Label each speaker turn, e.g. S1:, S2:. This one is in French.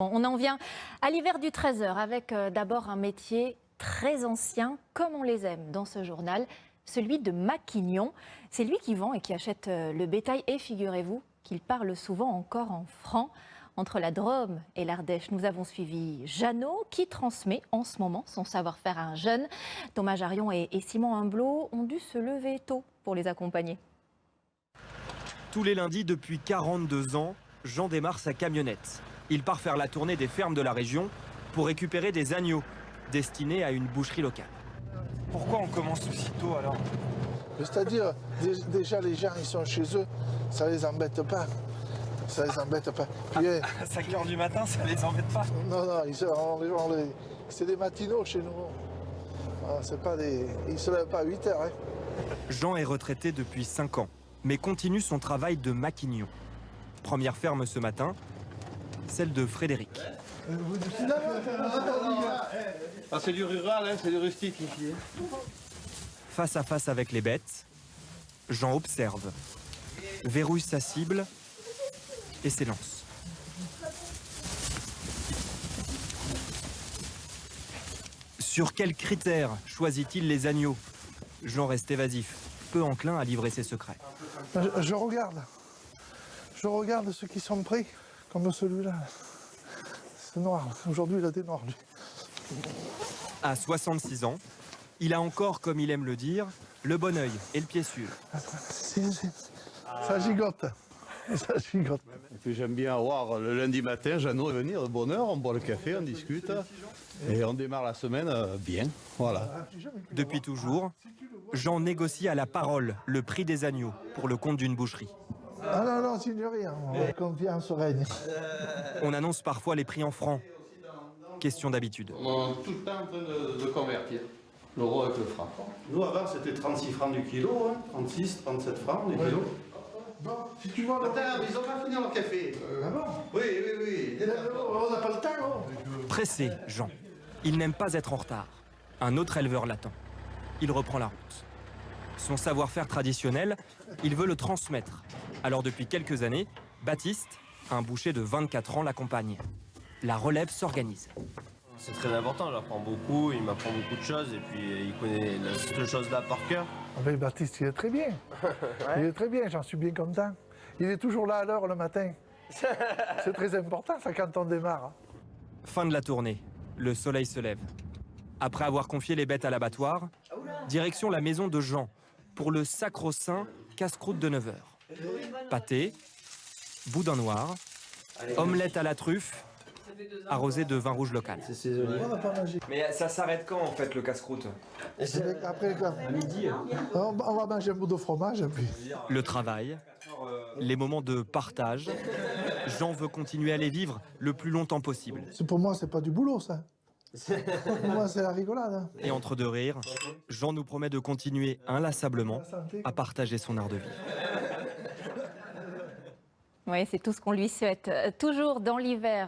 S1: On en vient à l'hiver du 13h avec d'abord un métier très ancien, comme on les aime dans ce journal, celui de maquignon. C'est lui qui vend et qui achète le bétail et figurez-vous qu'il parle souvent encore en francs. Entre la Drôme et l'Ardèche, nous avons suivi Jeannot qui transmet en ce moment son savoir-faire à un jeune. Thomas Jarion et Simon Humblot ont dû se lever tôt pour les accompagner.
S2: Tous les lundis depuis 42 ans, Jean démarre sa camionnette. Il part faire la tournée des fermes de la région pour récupérer des agneaux destinés à une boucherie locale. Pourquoi on commence aussitôt alors?
S3: C'est-à-dire, déjà les gens ils sont chez eux, ça les embête pas. Ça les embête pas. Puis,
S2: À 5 h du matin, ça les embête pas?
S3: Non, c'est des matinaux chez nous. C'est pas des, ils ne se lèvent pas à 8 h. Hein.
S2: Jean est retraité depuis 5 ans, mais continue son travail de maquignon. Première ferme ce matin, celle de Frédéric.
S4: C'est du rural, hein, c'est du rustique ici.
S2: Face à face avec les bêtes, Jean observe, verrouille sa cible et s'élance. Sur quels critères choisit-il les agneaux? Jean reste évasif, peu enclin à livrer ses secrets.
S3: Je regarde ceux qui sont pris, comme celui-là. C'est noir, aujourd'hui il a des noirs lui.
S2: À 66 ans, il a encore, comme il aime le dire, le bon œil et le pied sûr.
S3: Ça gigote. Ça gigote.
S4: Et puis j'aime bien voir le lundi matin, Jeannot venir de bonne heure, on boit le café, on discute et on démarre la semaine bien. Voilà.
S2: Depuis toujours, Jean négocie à la parole le prix des agneaux pour le compte d'une boucherie.
S3: Ah non, signe rien. La confiance règne.
S2: On annonce parfois les prix en francs. Question d'habitude.
S4: On est tout le temps en train de convertir l'euro avec le franc.
S5: Nous avant c'était 36 francs du kilo, hein, 36, 37 francs du kilo.
S3: Bon, si tu vois...
S4: Attends, ils ont pas fini leur café.
S3: Ah bon?
S4: Oui.
S3: On n'a pas le temps,
S2: Pressé, Jean. Il n'aime pas être en retard. Un autre éleveur l'attend. Il reprend la route. Son savoir-faire traditionnel, il veut le transmettre. Alors depuis quelques années, Baptiste, un boucher de 24 ans, l'accompagne. La relève s'organise.
S6: C'est très important, j'apprends beaucoup, il m'apprend beaucoup de choses et puis il connaît cette chose-là par cœur.
S3: Mais Baptiste, il est très bien. Il est très bien, j'en suis bien content. Il est toujours là à l'heure le matin. C'est très important ça quand on démarre.
S2: Fin de la tournée. Le soleil se lève. Après avoir confié les bêtes à l'abattoir, direction la maison de Jean pour le sacro-saint casse-croûte de 9 h. Pâté, boudin noir, omelette à la truffe, arrosé de vin rouge local.
S3: On n'a pas mangé.
S2: Mais ça s'arrête quand en fait le casse-croûte?
S3: Après, à midi. On va manger un bout de fromage et puis...
S2: Le travail, les moments de partage. Jean veut continuer à les vivre le plus longtemps possible.
S3: Pour moi, c'est pas du boulot ça. Pour moi, c'est la rigolade. Hein.
S2: Et entre deux rires, Jean nous promet de continuer inlassablement à partager son art de vivre.
S1: Oui, c'est tout ce qu'on lui souhaite. Toujours dans l'hiver.